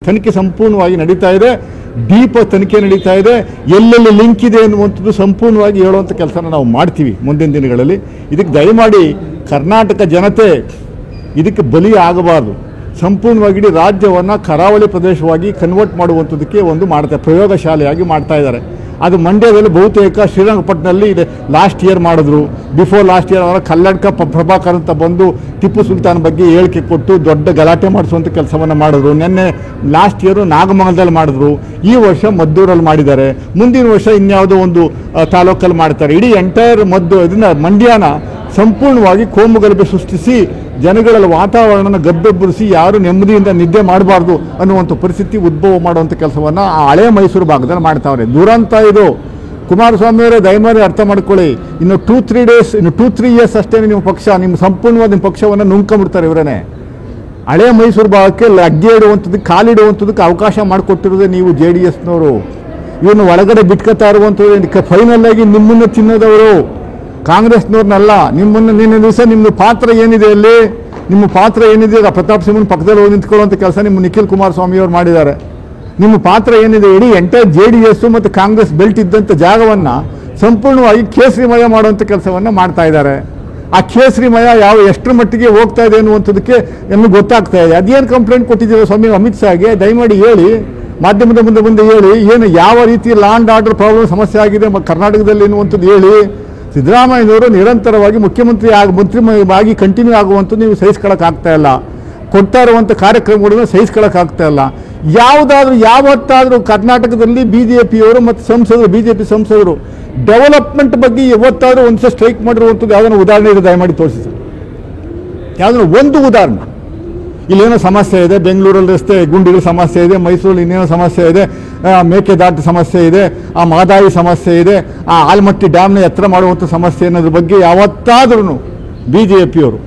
ತನಿಖೆ ಸಂಪೂರ್ಣವಾಗಿ ನಡೀತಾ ಇದೆ. ಡೀಪ್ ತನಿಖೆ ನಡೀತಾ ಇದೆ. ಎಲ್ಲೆಲ್ಲಿ ಲಿಂಕ್ ಇದೆ ಅನ್ನುವಂಥದ್ದು ಸಂಪೂರ್ಣವಾಗಿ ಹೇಳುವಂಥ ಕೆಲಸನ ನಾವು ಮಾಡ್ತೀವಿ ಮುಂದಿನ ದಿನಗಳಲ್ಲಿ. ಇದಕ್ಕೆ ದಯಮಾಡಿ ಕರ್ನಾಟಕ ಜನತೆ ಇದಕ್ಕೆ ಬಲಿ ಆಗಬಾರ್ದು. ಸಂಪೂರ್ಣವಾಗಿ ಇಡೀ ರಾಜ್ಯವನ್ನು ಕರಾವಳಿ ಪ್ರದೇಶವಾಗಿ ಕನ್ವರ್ಟ್ ಮಾಡುವಂಥದ್ದಕ್ಕೆ ಒಂದು ಮಾಡ್ತಾರೆ, ಪ್ರಯೋಗಶಾಲೆಯಾಗಿ ಮಾಡ್ತಾ ಇದ್ದಾರೆ. ಅದು ಮಂಡ್ಯದಲ್ಲಿ ಬಹುತೇಕ ಶ್ರೀರಂಗಪಟ್ಟಣದಲ್ಲಿ ಇದೆ. ಲಾಸ್ಟ್ ಇಯರ್ ಮಾಡಿದ್ರು. ಬಿಫೋರ್ ಲಾಸ್ಟ್ ಇಯರ್ ಅವರ ಕಲ್ಲಡ್ಕ ಪ್ರಭಾಕರ್ ಅಂತ ಬಂದು ಟಿಪ್ಪು ಸುಲ್ತಾನ್ ಬಗ್ಗೆ ಹೇಳಿಕೆ ಕೊಟ್ಟು ದೊಡ್ಡ ಗಲಾಟೆ ಮಾಡಿಸುವಂಥ ಕೆಲಸವನ್ನು ಮಾಡಿದ್ರು. ನಿನ್ನೆ ಲಾಸ್ಟ್ ಇಯರು ನಾಗಮಂಗಲದಲ್ಲಿ ಮಾಡಿದ್ರು. ಈ ವರ್ಷ ಮದ್ದೂರಲ್ಲಿ ಮಾಡಿದ್ದಾರೆ. ಮುಂದಿನ ವರ್ಷ ಇನ್ಯಾವುದೋ ಒಂದು ತಾಲೂಕಲ್ಲಿ ಮಾಡ್ತಾರೆ. ಇಡೀ ಎಂಟೈರ್ ಇದನ್ನ ಮಂಡ್ಯನ ಸಂಪೂರ್ಣವಾಗಿ ಕೋಮುಗಲಭೆ ಸೃಷ್ಟಿಸಿ ಜನಗಳಲ್ಲಿ ವಾತಾವರಣನ ಗದ್ದೆಬ್ಬರಿಸಿ ಯಾರು ನೆಮ್ಮದಿಯಿಂದ ನಿದ್ದೆ ಮಾಡಬಾರ್ದು ಅನ್ನುವಂಥ ಪರಿಸ್ಥಿತಿ ಉದ್ಭವ ಮಾಡುವಂಥ ಕೆಲಸವನ್ನು ಆ ಹಳೆ ಮೈಸೂರು ಭಾಗದಲ್ಲಿ ಮಾಡ್ತಾವ್ರೆ. ದುರಂತ ಇದು. ಕುಮಾರಸ್ವಾಮಿಯವರೇ ದಯಮಾಡಿ ಅರ್ಥ ಮಾಡ್ಕೊಳ್ಳಿ. ಇನ್ನು 2-3 ಡೇಸ್, ಇನ್ನು 2-3 ಇಯರ್ಸ್ ಅಷ್ಟೇ ನಿಮ್ಮ ಪಕ್ಷ, ನಿಮ್ಮ ಸಂಪೂರ್ಣವಾದ ನಿಮ್ಮ ಪಕ್ಷವನ್ನು ನುಂಗ್ಕೊಂಡ್ಬಿಡ್ತಾರೆ ಇವರೇ. ಹಳೆ ಮೈಸೂರು ಭಾಗಕ್ಕೆ ಲಗ್ಗೆ ಇಡುವಂಥದ್ದಕ್ಕೆ, ಕಾಲಿಡುವಂಥದ್ದಕ್ಕೆ ಅವಕಾಶ ಮಾಡಿಕೊಟ್ಟಿರೋದೇ ನೀವು JDSನವರು. ಇವನ್ನು ಒಳಗಡೆ ಬಿಟ್ಕೊತಾ ಇರುವಂಥದ್ದು ಫೈನಲ್ ಆಗಿ ನಿಮ್ಮನ್ನು ತಿನ್ನೋದವರು ಕಾಂಗ್ರೆಸ್ನವ್ರನ್ನಲ್ಲ. ನಿನ್ನೆ ದಿವಸ ನಿಮ್ಮ ಪಾತ್ರ ಏನಿದೆ ಅಲ್ಲಿ, ನಿಮ್ಮ ಪಾತ್ರ ಏನಿದೆ ಪ್ರತಾಪ್ ಸಿಂಹನ ಪಕ್ಕದಲ್ಲಿ ಹೋಗಿ ನಿಂತ್ಕೊಳ್ಳುವಂಥ ಕೆಲಸ ನಿಮ್ಮ ನಿಖಿಲ್ ಕುಮಾರಸ್ವಾಮಿಯವರು ಮಾಡಿದ್ದಾರೆ. ನಿಮ್ಮ ಪಾತ್ರ ಏನಿದೆ, ಇಡೀ ಎಂಟೈರ್ JDS ಮತ್ತು ಕಾಂಗ್ರೆಸ್ ಬೆಲ್ಟ್ ಇದ್ದಂಥ ಜಾಗವನ್ನು ಸಂಪೂರ್ಣವಾಗಿ ಕೇಸರಿಮಯ ಮಾಡುವಂಥ ಕೆಲಸವನ್ನು ಮಾಡ್ತಾ ಇದ್ದಾರೆ. ಆ ಕೇಸರಿಮಯ ಎಷ್ಟರ ಮಟ್ಟಿಗೆ ಹೋಗ್ತಾ ಇದೆ ಅನ್ನುವಂಥದ್ದಕ್ಕೆ ನಮಗೆ ಗೊತ್ತಾಗ್ತಾ ಇದೆ. ಅದೇನು ಕಂಪ್ಲೇಂಟ್ ಕೊಟ್ಟಿದ್ದೀವಿ ಸ್ವಾಮಿ ಅಮಿತ್ ಶಾಗೆ, ದಯಮಾಡಿ ಹೇಳಿ, ಮಾಧ್ಯಮದ ಮುಂದೆ ಹೇಳಿ, ಏನು ಯಾವ ರೀತಿ ಲಾ ಆ್ಯಂಡ್ ಆರ್ಡರ್ ಪ್ರಾಬ್ಲಮ್ ಸಮಸ್ಯೆ ಆಗಿದೆ ಕರ್ನಾಟಕದಲ್ಲಿ ಎನ್ನುವಂಥದ್ದು ಹೇಳಿ. ಸಿದ್ದರಾಮಯ್ಯನವರು ನಿರಂತರವಾಗಿ ಮಂತ್ರಿ ಆಗಿ ಕಂಟಿನ್ಯೂ ಆಗುವಂಥದ್ದು ನೀವು ಸಹಿಸ್ಕೊಳ್ಳೋಕ್ಕಾಗ್ತಾ ಇಲ್ಲ. ಕೊಡ್ತಾ ಇರುವಂಥ ಕಾರ್ಯಕ್ರಮಗಳನ್ನು ಸಹಿಸ್ಕೊಳ್ಳೋಕ್ಕಾಗ್ತಾ ಇಲ್ಲ. ಯಾವತ್ತಾದರೂ ಕರ್ನಾಟಕದಲ್ಲಿ BJPಯವರು ಮತ್ತು BJP ಸಂಸದರು ಡೆವಲಪ್ಮೆಂಟ್ ಬಗ್ಗೆ ಯಾವತ್ತಾದರೂ ಒಂದು ಸ್ಟ್ರೈಕ್ ಮಾಡಿರುವಂಥದ್ದು ಯಾವುದೋ ಉದಾಹರಣೆ ಇದೆ ದಯಮಾಡಿ ತೋರಿಸಿ ಸರ್. ಯಾವುದೋ ಒಂದು ಉದಾಹರಣೆ. ಇಲ್ಲೇನೋ ಸಮಸ್ಯೆ ಇದೆ, ಬೆಂಗಳೂರಲ್ಲಿ ರಸ್ತೆ ಗುಂಡಿಗಳ ಸಮಸ್ಯೆ ಇದೆ, ಮೈಸೂರಲ್ಲಿ ಇನ್ನೇನೋ ಸಮಸ್ಯೆ ಇದೆ, ಮೇಕೆದಾಟು ಸಮಸ್ಯೆ ಇದೆ, ಆ ಮಹದಾಯಿ ಸಮಸ್ಯೆ ಇದೆ, ಆ ಆಲಮಟ್ಟಿ ಡ್ಯಾಮ್ನ ಎತ್ತರ ಮಾಡುವಂಥ ಸಮಸ್ಯೆ ಅನ್ನೋದ್ರ ಬಗ್ಗೆ ಯಾವತ್ತಾದ್ರೂ BJPಯವರು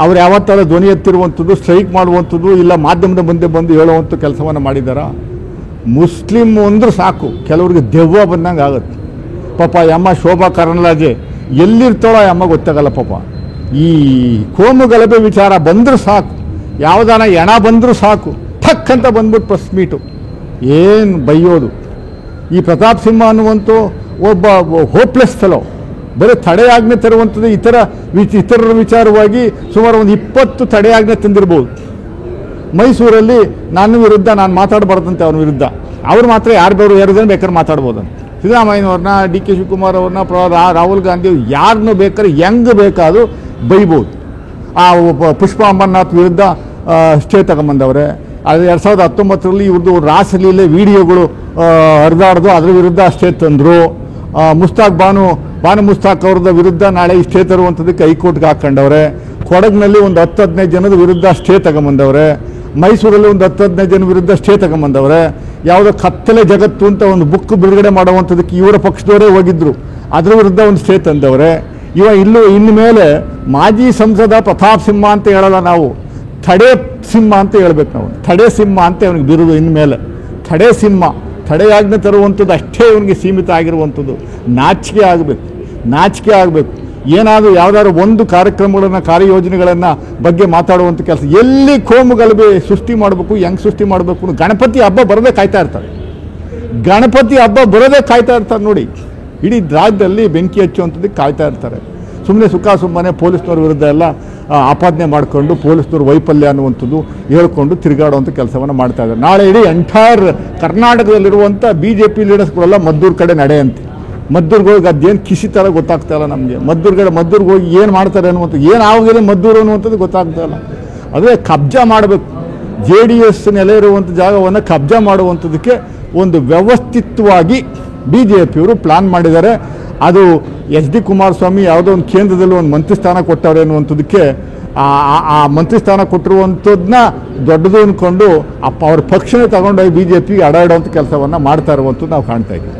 ಅವ್ರು ಯಾವತ್ತಾದ್ರೂ ಧ್ವನಿ ಎತ್ತಿರುವಂಥದ್ದು, ಸ್ಟ್ರೈಕ್ ಮಾಡುವಂಥದ್ದು, ಇಲ್ಲ ಮಾಧ್ಯಮದ ಮುಂದೆ ಬಂದು ಹೇಳುವಂಥ ಕೆಲಸವನ್ನು ಮಾಡಿದಾರ? ಮುಸ್ಲಿಮ್ ಅಂದ್ರೆ ಸಾಕು, ಕೆಲವ್ರಿಗೆ ದೆವ್ವ ಬಂದಂಗೆ ಆಗುತ್ತೆ. ಪಾಪ ಅಮ್ಮ ಶೋಭಾ ಕರಂದ್ಲಾಜೆ ಎಲ್ಲಿರ್ತಾಳೋ ಅಮ್ಮ ಗೊತ್ತಾಗಲ್ಲ. ಪಾಪ ಈ ಕೋಮು ಗಲಭೆ ವಿಚಾರ ಬಂದರೂ ಸಾಕು, ಯಾವುದಾನ ಎಣ ಬಂದರೂ ಸಾಕು, ಠಕ್ ಅಂತ ಬಂದ್ಬಿಟ್ಟು ಪ್ರೆಸ್ ಮೀಟು ಏನು ಬೈಯೋದು. ಈ ಪ್ರತಾಪ್ ಸಿಂಹ ಅನ್ನುವಂಥ ಒಬ್ಬ ಹೋಪ್ಲೆಸ್ ಫೆಲೋ ಬರೀ ತಡೆಯಾಜ್ಞೆ ತರುವಂಥದ್ದು. ಇತರರ ವಿಚಾರವಾಗಿ ಸುಮಾರು ಒಂದು 20 ತಡೆಯಾಜ್ಞೆ ತಂದಿರ್ಬೋದು. ಮೈಸೂರಲ್ಲಿ ನನ್ನ ವಿರುದ್ಧ ನಾನು ಮಾತಾಡಬಾರ್ದಂತೆ, ಅವನ ವಿರುದ್ಧ ಅವ್ರು ಮಾತ್ರ ಯಾರು ಜನ ಬೇಕಾದ್ರೆ ಮಾತಾಡ್ಬೋದು. ಸಿದ್ದರಾಮಯ್ಯನವ್ರನ್ನ, DK ಶಿವಕುಮಾರ್ ಅವ್ರನ್ನ, ರಾಹುಲ್ ಗಾಂಧಿ ಯಾರನ್ನೂ ಬೇಕಾದ್ರೆ ಹೆಂಗೆ ಬೇಕಾದರೂ ಬೈಬೋದು. ಆ ಪುಷ್ಪ ಅಂಬರ್ನಾಥ್ ವಿರುದ್ಧ ಸ್ಟೇ ತಗೊಂಬಂದವ್ರೆ. ಅದು 2019ರಲ್ಲಿ ಇವ್ರದ್ದು ರಾಸಲೀಲೆ ವಿಡಿಯೋಗಳು ಹರಿದಾಡ್ದು, ಅದರ ವಿರುದ್ಧ ಸ್ಟೇ ತಂದರು. ಬಾನು ಮುಸ್ತಾಕ್ ಅವ್ರದ ವಿರುದ್ಧ ನಾಳೆ ಸ್ಟೇ ತರುವಂಥದ್ದಕ್ಕೆ ಹೈಕೋರ್ಟ್ಗೆ ಹಾಕ್ಕೊಂಡವ್ರೆ. ಕೊಡಗಿನಲ್ಲಿ ಒಂದು 10-15 ಜನದ ವಿರುದ್ಧ ಸ್ಟೇ ತಗೊಂಬಂದವ್ರೆ. ಮೈಸೂರಲ್ಲಿ ಒಂದು 10-15 ಜನ ವಿರುದ್ಧ ಸ್ಟೇ ತಗೊಂಬಂದವ್ರೆ. ಯಾವುದೋ ಕತ್ತಲೆ ಜಗತ್ತು ಅಂತ ಒಂದು ಬುಕ್ ಬಿಡುಗಡೆ ಮಾಡುವಂಥದ್ದಕ್ಕೆ ಇವರ ಪಕ್ಷದವರೇ ಹೋಗಿದ್ರು, ಅದರ ವಿರುದ್ಧ ಒಂದು ಸ್ಟೇ ತಂದವ್ರೆ. ಇನ್ನು ಮೇಲೆ ಮಾಜಿ ಸಂಸದ ಪ್ರತಾಪ್ ಸಿಂಹ ಅಂತ ಹೇಳಲ್ಲ ನಾವು, ಥಡೆ ಸಿಂಹ ಅಂತ ಹೇಳ್ಬೇಕು ನಾವು. ಥಡೆ ಸಿಂಹ ಅಂತ ಅವನಿಗೆ ಬಿರುದು. ಇನ್ಮೇಲೆ ಥಡೆ ಸಿಂಹ, ತಡೆಯಾಜ್ಞೆ ತರುವಂಥದ್ದು ಅಷ್ಟೇ ಅವನಿಗೆ ಸೀಮಿತ ಆಗಿರುವಂಥದ್ದು. ನಾಚಿಕೆ ಆಗಬೇಕು. ಏನಾದರೂ ಯಾವುದಾದ್ರು ಒಂದು ಕಾರ್ಯಯೋಜನೆಗಳನ್ನು ಬಗ್ಗೆ ಮಾತಾಡುವಂಥ ಕೆಲಸ, ಎಲ್ಲಿ ಕೋಮು ಗಲಭೆ ಸೃಷ್ಟಿ ಮಾಡಬೇಕು, ಹೆಂಗೆ ಸೃಷ್ಟಿ ಮಾಡಬೇಕು. ಗಣಪತಿ ಹಬ್ಬ ಬರೋದೇ ಕಾಯ್ತಾ ಇರ್ತಾರೆ. ನೋಡಿ, ಇಡೀ ರಾಜ್ಯದಲ್ಲಿ ಬೆಂಕಿ ಹಚ್ಚುವಂಥದ್ದಕ್ಕೆ ಕಾಯ್ತಾ ಇರ್ತಾರೆ. ಸುಮ್ಮನೆ ಪೊಲೀಸ್ನವ್ರ ವಿರುದ್ಧ ಎಲ್ಲ ಆಪಾದನೆ ಮಾಡಿಕೊಂಡು ಪೊಲೀಸ್ನವ್ರ ವೈಫಲ್ಯ ಅನ್ನುವಂಥದ್ದು ಹೇಳ್ಕೊಂಡು ತಿರುಗಾಡುವಂಥ ಕೆಲಸವನ್ನು ಮಾಡ್ತಾ ಇದ್ದಾರೆ. ನಾಳೆ ಇಡೀ ಎಂಟೈರ್ ಕರ್ನಾಟಕದಲ್ಲಿರುವಂಥ BJP ಲೀಡರ್ಸ್ಗಳೆಲ್ಲ ಮದ್ದೂರು ಕಡೆ ನಡೆಯಂತೆ. ಮದ್ದೂರಿಗೆ ಹೋಗಿ ಅದೇನು ಕಿಸಿ ಥರ ಗೊತ್ತಾಗ್ತಾ ಇಲ್ಲ ನಮಗೆ. ಮದ್ದೂರಿಗೆ ಹೋಗಿ ಏನು ಮಾಡ್ತಾರೆ ಅನ್ನುವಂಥದ್ದು, ಏನಾಗಿದೆ ಮದ್ದೂರು ಅನ್ನುವಂಥದ್ದು ಗೊತ್ತಾಗ್ತಾ ಇಲ್ಲ. ಅದೇ ಕಬ್ಜಾ ಮಾಡಬೇಕು. JDS ನೆಲೆ ಇರುವಂಥ ಜಾಗವನ್ನು ಕಬ್ಜಾ ಮಾಡುವಂಥದ್ದಕ್ಕೆ ಒಂದು ವ್ಯವಸ್ಥಿತವಾಗಿ BJPಯವರು ಪ್ಲಾನ್ ಮಾಡಿದ್ದಾರೆ. ಅದು HD ಕುಮಾರಸ್ವಾಮಿ ಯಾವುದೋ ಒಂದು ಕೇಂದ್ರದಲ್ಲಿ ಒಂದು ಮಂತ್ರಿ ಸ್ಥಾನ ಕೊಟ್ಟವ್ರೆ ಅನ್ನುವಂಥದ್ದಕ್ಕೆ ಆ ಮಂತ್ರಿ ಸ್ಥಾನ ಕೊಟ್ಟಿರುವಂಥದ್ದನ್ನ ದೊಡ್ಡದು ಅಂದ್ಕೊಂಡು ಅವ್ರ ಪಕ್ಷನೇ ತಗೊಂಡೋಗಿ BJPಗೆ ಅಡಾಡುವಂಥ ಕೆಲಸವನ್ನು ಮಾಡ್ತಾ ಇರುವಂಥದ್ದು ನಾವು ಕಾಣ್ತಾ ಇದ್ದೀವಿ.